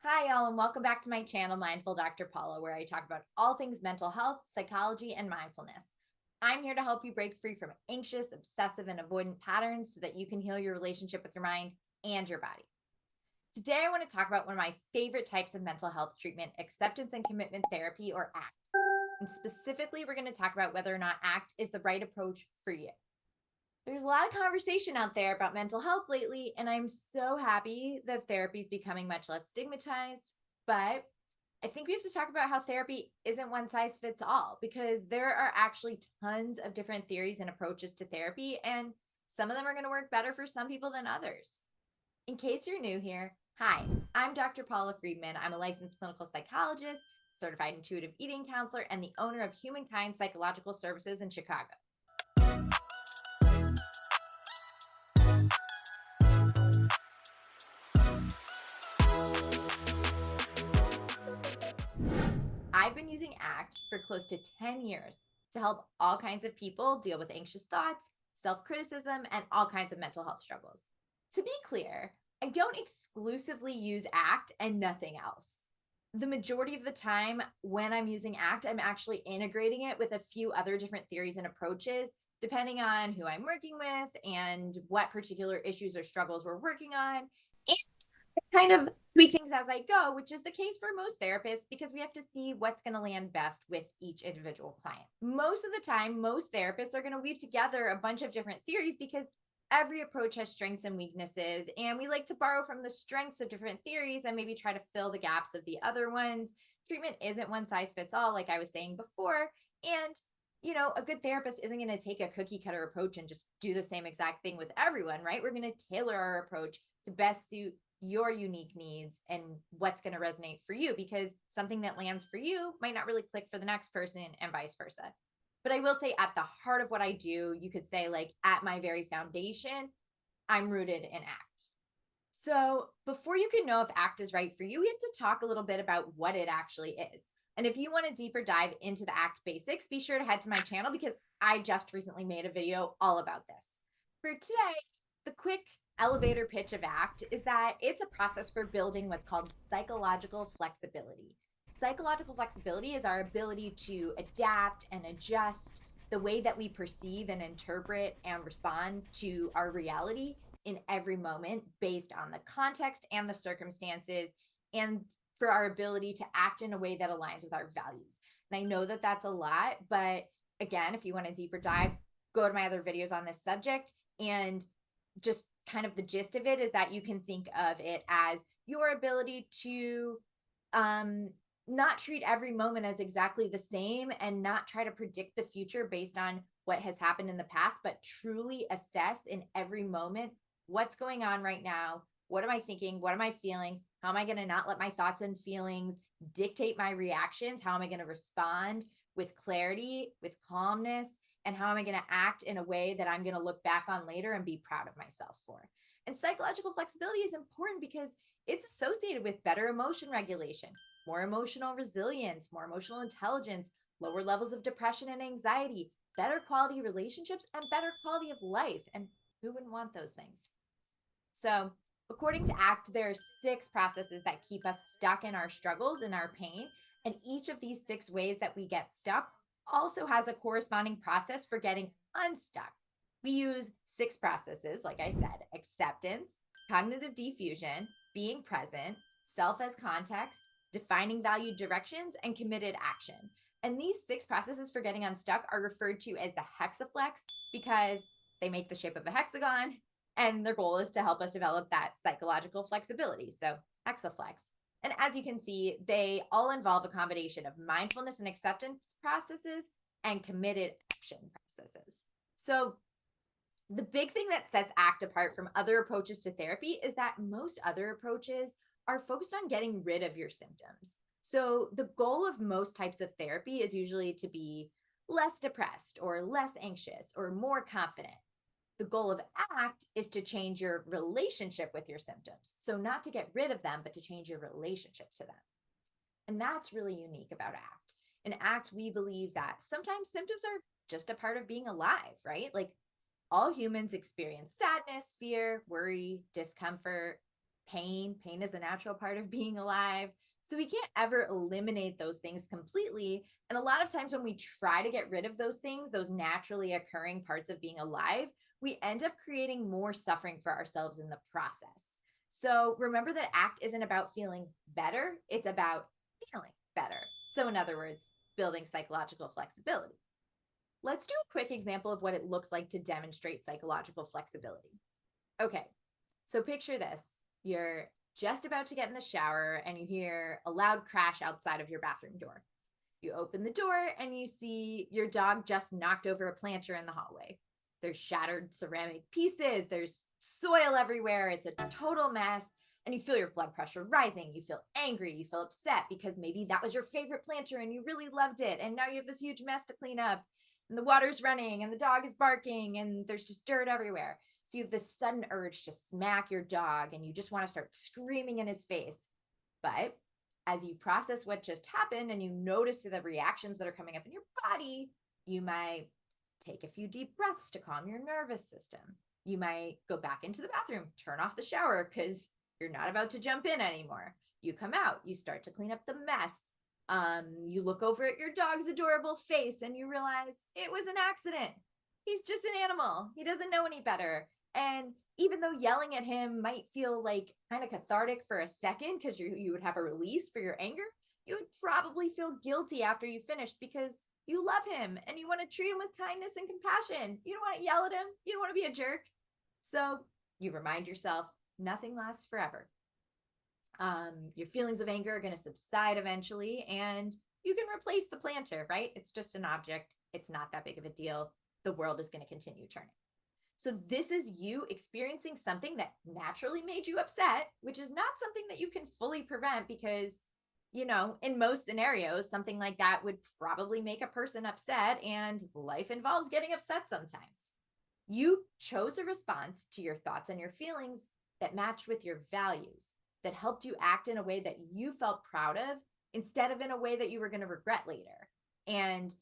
Hi, y'all, and welcome back to my channel, Mindful Dr. Paula, where I talk about all things mental health, psychology, and mindfulness. I'm here to help you break free from anxious, obsessive, and avoidant patterns so that you can heal your relationship with your mind and your body. Today, I want to talk about one of my favorite types of mental health treatment, acceptance and commitment therapy, or ACT. And specifically, we're going to talk about whether or not ACT is the right approach for you. There's a lot of conversation out there about mental health lately, and I'm so happy that therapy is becoming much less stigmatized. But I think we have to talk about how therapy isn't one size fits all, because there are actually tons of different theories and approaches to therapy, and some of them are going to work better for some people than others. In case you're new here, hi, I'm Dr. Paula Friedman. I'm a licensed clinical psychologist, certified intuitive eating counselor, and the owner of Humankind Psychological Services in Chicago. I've been using ACT for close to 10 years to help all kinds of people deal with anxious thoughts, self-criticism, and all kinds of mental health struggles. To be clear, I don't exclusively use ACT and nothing else. The majority of the time when I'm using ACT, I'm actually integrating it with a few other different theories and approaches, depending on who I'm working with and what particular issues or struggles we're working on. And kind of tweak things as I go, which is the case for most therapists because we have to see what's going to land best with each individual client. Most of the time, most therapists are going to weave together a bunch of different theories because every approach has strengths and weaknesses, and we like to borrow from the strengths of different theories and maybe try to fill the gaps of the other ones. Treatment isn't one size fits all, like I was saying before, and a good therapist isn't going to take a cookie cutter approach and just do the same exact thing with everyone, right? We're going to tailor our approach to best suit your unique needs and what's going to resonate for you, because something that lands for you might not really click for the next person and vice versa. But I will say, at the heart of what I do, you could say, like, at my very foundation, I'm rooted in ACT. So before you can know if ACT is right for you, we have to talk a little bit about what it actually is. And if you want a deeper dive into the ACT basics, be sure to head to my channel because I just recently made a video all about this. For today, the quick elevator pitch of ACT is that it's a process for building what's called psychological flexibility. Psychological flexibility is our ability to adapt and adjust the way that we perceive and interpret and respond to our reality in every moment based on the context and the circumstances, and for our ability to act in a way that aligns with our values. And I know that that's a lot, but again, if you want a deeper dive, go to my other videos on this subject. And just kind of the gist of it is that you can think of it as your ability to not treat every moment as exactly the same and not try to predict the future based on what has happened in the past, but truly assess in every moment what's going on right now. What am I thinking? What am I feeling? How am I going to not let my thoughts and feelings dictate my reactions? How am I going to respond with clarity, with calmness? And how am I going to act in a way that I'm going to look back on later and be proud of myself for? And psychological flexibility is important because it's associated with better emotion regulation, more emotional resilience, more emotional intelligence, lower levels of depression and anxiety, better quality relationships, and better quality of life. And who wouldn't want those things? So, according to ACT, there are 6 processes that keep us stuck in our struggles and our pain. And each of these 6 ways that we get stuck also has a corresponding process for getting unstuck. We use 6 processes, like I said: acceptance, cognitive defusion, being present, self as context, defining value directions, and committed action. And these 6 processes for getting unstuck are referred to as the hexaflex because they make the shape of a hexagon, and their goal is to help us develop that psychological flexibility. So, hexaflex. And as you can see, they all involve a combination of mindfulness and acceptance processes and committed action processes. So, the big thing that sets ACT apart from other approaches to therapy is that most other approaches are focused on getting rid of your symptoms. So, the goal of most types of therapy is usually to be less depressed or less anxious or more confident. The goal of ACT is to change your relationship with your symptoms. So, not to get rid of them, but to change your relationship to them. And that's really unique about ACT. In ACT, we believe that sometimes symptoms are just a part of being alive, right? Like, all humans experience sadness, fear, worry, discomfort. Pain is a natural part of being alive. So we can't ever eliminate those things completely. And a lot of times when we try to get rid of those things, those naturally occurring parts of being alive, we end up creating more suffering for ourselves in the process. So remember that ACT isn't about feeling better, it's about feeling better. So, in other words, building psychological flexibility. Let's do a quick example of what it looks like to demonstrate psychological flexibility. Okay, so picture this. You're just about to get in the shower and you hear a loud crash outside of your bathroom door. You open the door and you see your dog just knocked over a planter in the hallway. There's shattered ceramic pieces, there's soil everywhere, it's a total mess. And you feel your blood pressure rising. You feel angry. You feel upset because maybe that was your favorite planter and you really loved it. And now you have this huge mess to clean up. And the water's running and the dog is barking and there's just dirt everywhere. So you have this sudden urge to smack your dog and you just want to start screaming in his face. But as you process what just happened and you notice the reactions that are coming up in your body, you might take a few deep breaths to calm your nervous system. You might go back into the bathroom, turn off the shower because you're not about to jump in anymore. You come out, you start to clean up the mess. You look over at your dog's adorable face and you realize it was an accident. He's just an animal. He doesn't know any better. And even though yelling at him might feel like kind of cathartic for a second because you would have a release for your anger, you would probably feel guilty after you finished because you love him and you want to treat him with kindness and compassion. You don't want to yell at him. You don't want to be a jerk. So you remind yourself, nothing lasts forever. Your feelings of anger are going to subside eventually, and you can replace the planter, right? It's just an object. It's not that big of a deal. The world is going to continue turning. So this is you experiencing something that naturally made you upset, which is not something that you can fully prevent because, in most scenarios, something like that would probably make a person upset, and life involves getting upset sometimes. You chose a response to your thoughts and your feelings that matched with your values, that helped you act in a way that you felt proud of instead of in a way that you were going to regret later. And,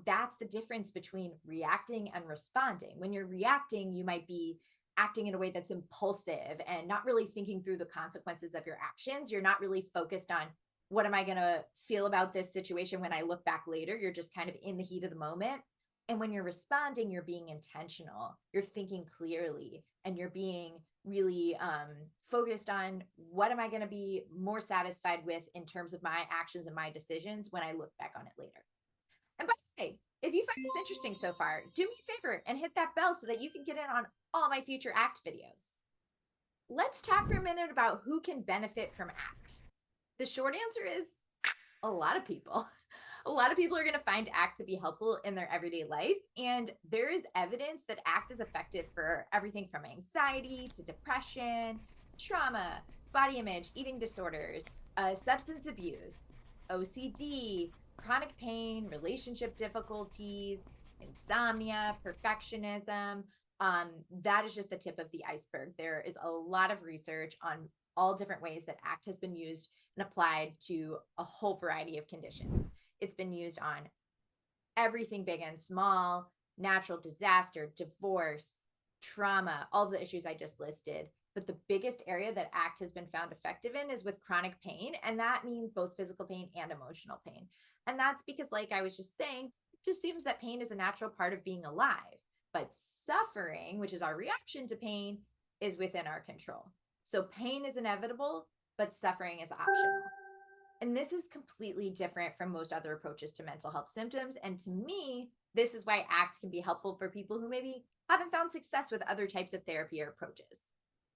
that's the difference between reacting and responding. When you're reacting, you might be acting in a way that's impulsive and not really thinking through the consequences of your actions. You're not really focused on what am I going to feel about this situation when I look back later. You're just kind of in the heat of the moment. And when you're responding, you're being intentional, you're thinking clearly, and you're being really focused on what am I going to be more satisfied with in terms of my actions and my decisions when I look back on it later. And by the way, if you find this interesting so far, do me a favor and hit that bell so that you can get in on all my future ACT videos. Let's chat for a minute about who can benefit from ACT. The short answer is a lot of people. A lot of people are going to find ACT to be helpful in their everyday life. And there is evidence that ACT is effective for everything from anxiety to depression, trauma, body image, eating disorders, substance abuse, OCD, chronic pain, relationship difficulties, insomnia, perfectionism. That is just the tip of the iceberg. There is a lot of research on all different ways that ACT has been used and applied to a whole variety of conditions. It's been used on everything big and small, natural disaster, divorce, trauma, all the issues I just listed. But the biggest area that ACT has been found effective in is with chronic pain. And that means both physical pain and emotional pain. And that's because, like I was just saying, it just seems that pain is a natural part of being alive. But suffering, which is our reaction to pain, is within our control. So pain is inevitable, but suffering is optional. And this is completely different from most other approaches to mental health symptoms. And to me, this is why ACT can be helpful for people who maybe haven't found success with other types of therapy or approaches.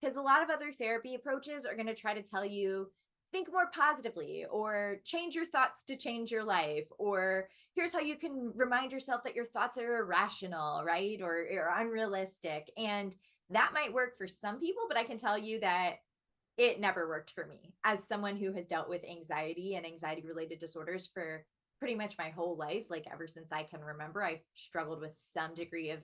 Because a lot of other therapy approaches are going to try to tell you, think more positively, or change your thoughts to change your life, or here's how you can remind yourself that your thoughts are irrational, right? Or unrealistic. And that might work for some people, but I can tell you that it never worked for me. As someone who has dealt with anxiety and anxiety related disorders for pretty much my whole life, like ever since I can remember, I've struggled with some degree of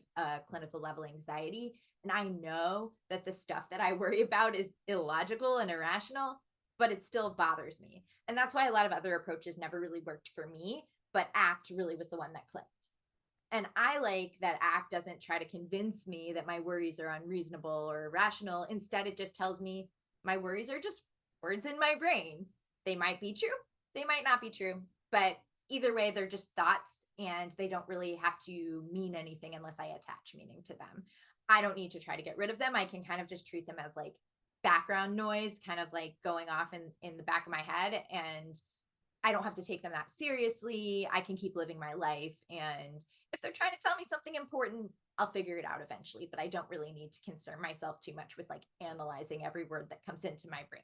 clinical level anxiety. And I know that the stuff that I worry about is illogical and irrational, but it still bothers me. And that's why a lot of other approaches never really worked for me, but ACT really was the one that clicked. And I like that ACT doesn't try to convince me that my worries are unreasonable or irrational. Instead, it just tells me, My worries are just words in my brain. They might be true, they might not be true, but either way, they're just thoughts and they don't really have to mean anything unless I attach meaning to them. I don't need to try to get rid of them. I can kind of just treat them as like background noise, kind of like going off in the back of my head. And I don't have to take them that seriously. I can keep living my life. And if they're trying to tell me something important, I'll figure it out eventually. But I don't really need to concern myself too much with like analyzing every word that comes into my brain.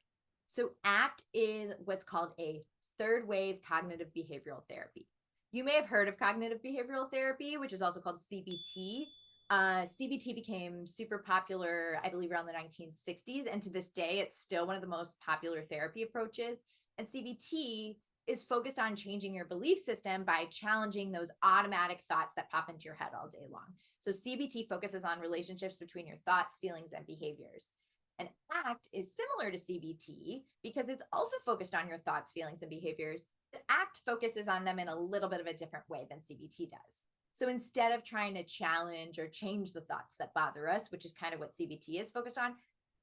So, ACT is what's called a third wave cognitive behavioral therapy. You may have heard of cognitive behavioral therapy, which is also called CBT. CBT became super popular, I believe, around the 1960s. And to this day, it's still one of the most popular therapy approaches. And CBT is focused on changing your belief system by challenging those automatic thoughts that pop into your head all day long. So CBT focuses on relationships between your thoughts, feelings, and behaviors. And ACT is similar to CBT because it's also focused on your thoughts, feelings, and behaviors. But ACT focuses on them in a little bit of a different way than CBT does. So instead of trying to challenge or change the thoughts that bother us, which is kind of what CBT is focused on,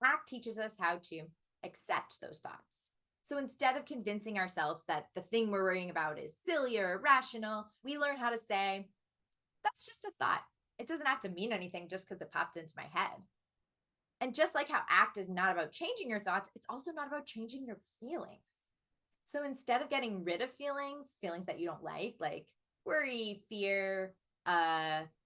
ACT teaches us how to accept those thoughts. So instead of convincing ourselves that the thing we're worrying about is silly or irrational, we learn how to say, that's just a thought. It doesn't have to mean anything just because it popped into my head. And just like how ACT is not about changing your thoughts, it's also not about changing your feelings. So instead of getting rid of feelings that you don't like worry, fear,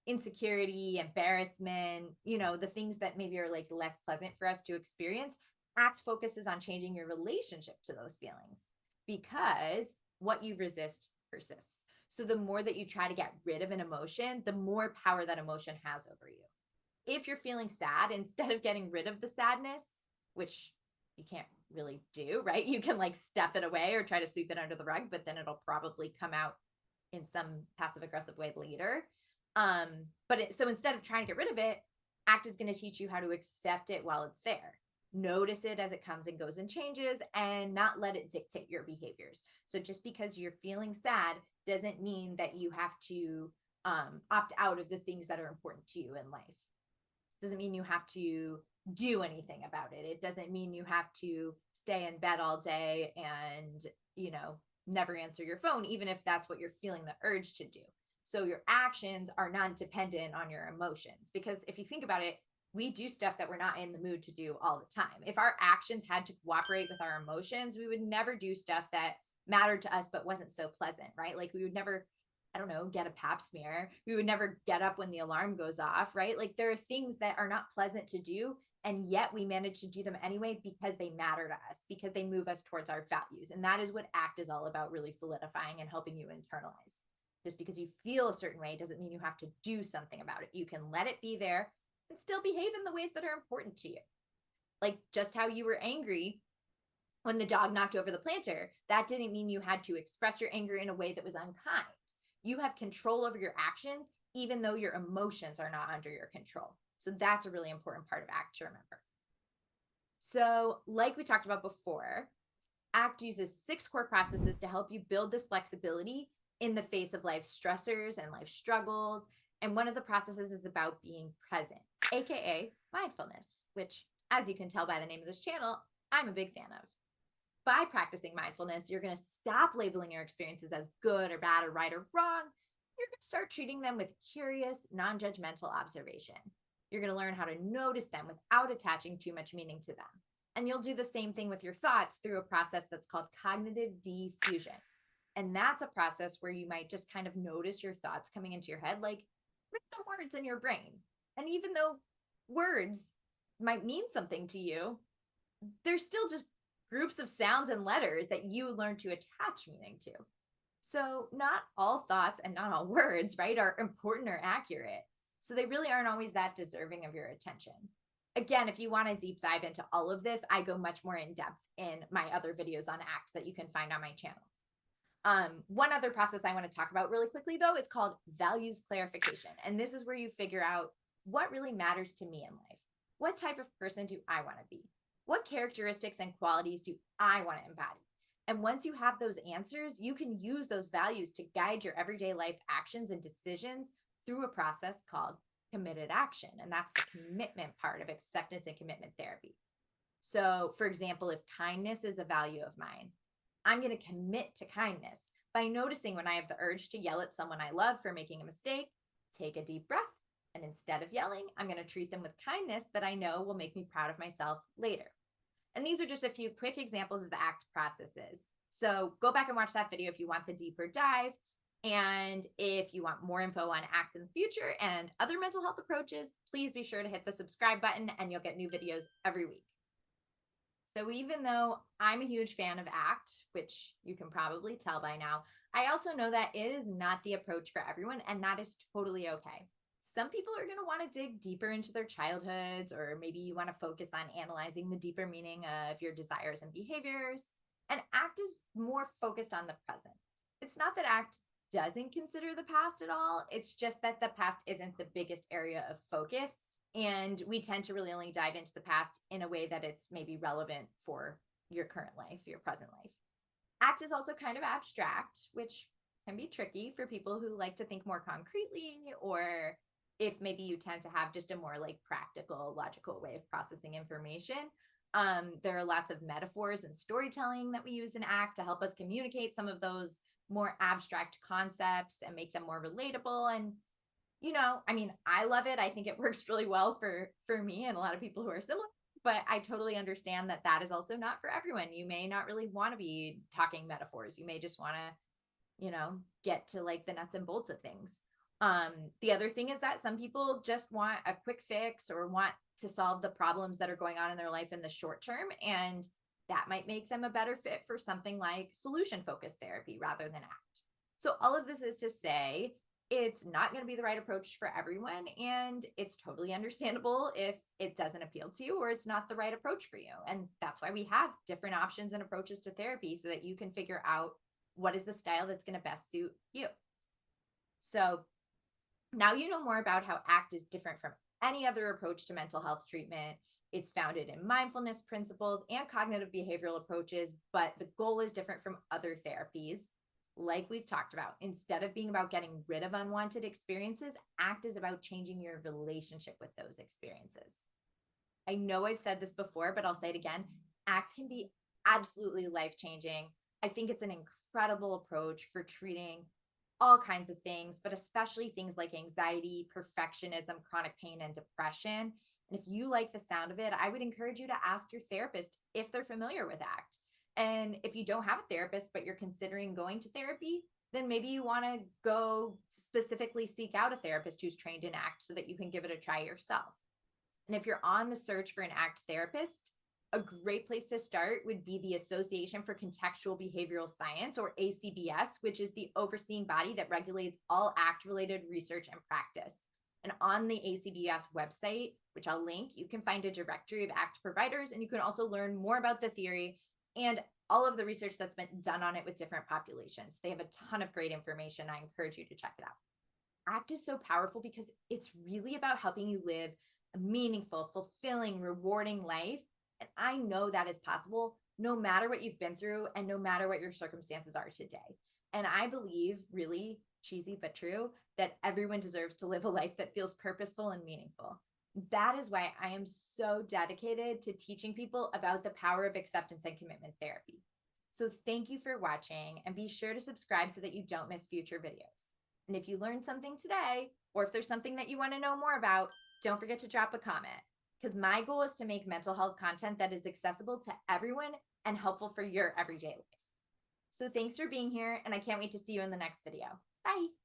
insecurity, embarrassment, the things that maybe are like less pleasant for us to experience, ACT focuses on changing your relationship to those feelings because what you resist persists. So the more that you try to get rid of an emotion, the more power that emotion has over you. If you're feeling sad, instead of getting rid of the sadness, which you can't really do, right? You can like stuff it away or try to sweep it under the rug, but then it'll probably come out in some passive aggressive way later. So instead of trying to get rid of it, ACT is going to teach you how to accept it while it's there. Notice it as it comes and goes and changes and not let it dictate your behaviors. So just because you're feeling sad doesn't mean that you have to opt out of the things that are important to you in life. Doesn't mean you have to do anything about it. It doesn't mean you have to stay in bed all day and, never answer your phone, even if that's what you're feeling the urge to do. So your actions are not dependent on your emotions. Because if you think about it, we do stuff that we're not in the mood to do all the time. If our actions had to cooperate with our emotions, we would never do stuff that mattered to us but wasn't so pleasant, right? Like we would never, I don't know, get a pap smear. We would never get up when the alarm goes off, right? Like there are things that are not pleasant to do, and yet we manage to do them anyway because they matter to us, because they move us towards our values. And that is what ACT is all about, really solidifying and helping you internalize. Just because you feel a certain way doesn't mean you have to do something about it. You can let it be there and still behave in the ways that are important to you. Like just how you were angry when the dog knocked over the planter, that didn't mean you had to express your anger in a way that was unkind. You have control over your actions, even though your emotions are not under your control. So that's a really important part of ACT to remember. So like we talked about before, ACT uses 6 core processes to help you build this flexibility in the face of life stressors and life struggles. And one of the processes is about being present, AKA mindfulness, which, as you can tell by the name of this channel, I'm a big fan of. By practicing mindfulness, you're going to stop labeling your experiences as good or bad or right or wrong. You're going to start treating them with curious, non-judgmental observation. You're going to learn how to notice them without attaching too much meaning to them. And you'll do the same thing with your thoughts through a process that's called cognitive diffusion. And that's a process where you might just kind of notice your thoughts coming into your head, like random words in your brain. And even though words might mean something to you, they're still just groups of sounds and letters that you learn to attach meaning to. So not all thoughts and not all words, right, are important or accurate. So they really aren't always that deserving of your attention. Again, if you want to deep dive into all of this, I go much more in depth in my other videos on ACT that you can find on my channel. One other process I want to talk about really quickly, though, is called values clarification. And this is where you figure out what really matters to me in life. What type of person do I want to be? What characteristics and qualities do I want to embody? And once you have those answers, you can use those values to guide your everyday life actions and decisions through a process called committed action. And that's the commitment part of acceptance and commitment therapy. So, for example, if kindness is a value of mine, I'm going to commit to kindness by noticing when I have the urge to yell at someone I love for making a mistake, take a deep breath, and instead of yelling, I'm going to treat them with kindness that I know will make me proud of myself later. And these are just a few quick examples of the ACT processes. So go back and watch that video if you want the deeper dive. And if you want more info on ACT in the future and other mental health approaches, please be sure to hit the subscribe button and you'll get new videos every week. So even though I'm a huge fan of ACT, which you can probably tell by now, I also know that it is not the approach for everyone, and that is totally okay. Some people are going to want to dig deeper into their childhoods, or maybe you want to focus on analyzing the deeper meaning of your desires and behaviors. And ACT is more focused on the present. It's not that ACT doesn't consider the past at all. It's just that the past isn't the biggest area of focus. And we tend to really only dive into the past in a way that it's maybe relevant for your current life, your present life. ACT is also kind of abstract, which can be tricky for people who like to think more concretely, or if maybe you tend to have just a more like practical, logical way of processing information. There are lots of metaphors and storytelling that we use in ACT to help us communicate some of those more abstract concepts and make them more relatable. And I mean, I love it. I think it works really well for me and a lot of people who are similar, but I totally understand that that is also not for everyone. You may not really want to be talking metaphors. You may just want to, get to like the nuts and bolts of things. The other thing is that some people just want a quick fix or want to solve the problems that are going on in their life in the short term, and that might make them a better fit for something like solution focused therapy rather than ACT. So all of this is to say, it's not going to be the right approach for everyone. And it's totally understandable if it doesn't appeal to you or it's not the right approach for you. And that's why we have different options and approaches to therapy so that you can figure out what is the style that's going to best suit you. So now you know more about how ACT is different from any other approach to mental health treatment. It's founded in mindfulness principles and cognitive behavioral approaches, but the goal is different from other therapies. Like we've talked about, instead of being about getting rid of unwanted experiences, ACT is about changing your relationship with those experiences. I know I've said this before, but I'll say it again. ACT can be absolutely life-changing. I think it's an incredible approach for treating all kinds of things, but especially things like anxiety, perfectionism, chronic pain, and depression. And if you like the sound of it, I would encourage you to ask your therapist if they're familiar with ACT. And if you don't have a therapist, but you're considering going to therapy, then maybe you want to go specifically seek out a therapist who's trained in ACT so that you can give it a try yourself. And if you're on the search for an ACT therapist, a great place to start would be the Association for Contextual Behavioral Science, or ACBS, which is the overseeing body that regulates all ACT-related research and practice. And on the ACBS website, which I'll link, you can find a directory of ACT providers, and you can also learn more about the theory and all of the research that's been done on it with different populations. They have a ton of great information. I encourage you to check it out. ACT is so powerful because it's really about helping you live a meaningful, fulfilling, rewarding life. And I know that is possible no matter what you've been through and no matter what your circumstances are today. And I believe, really cheesy but true, that everyone deserves to live a life that feels purposeful and meaningful. That is why I am so dedicated to teaching people about the power of acceptance and commitment therapy. So thank you for watching, and be sure to subscribe so that you don't miss future videos. And if you learned something today, or if there's something that you want to know more about, don't forget to drop a comment, because my goal is to make mental health content that is accessible to everyone and helpful for your everyday life. So thanks for being here, and I can't wait to see you in the next video. Bye.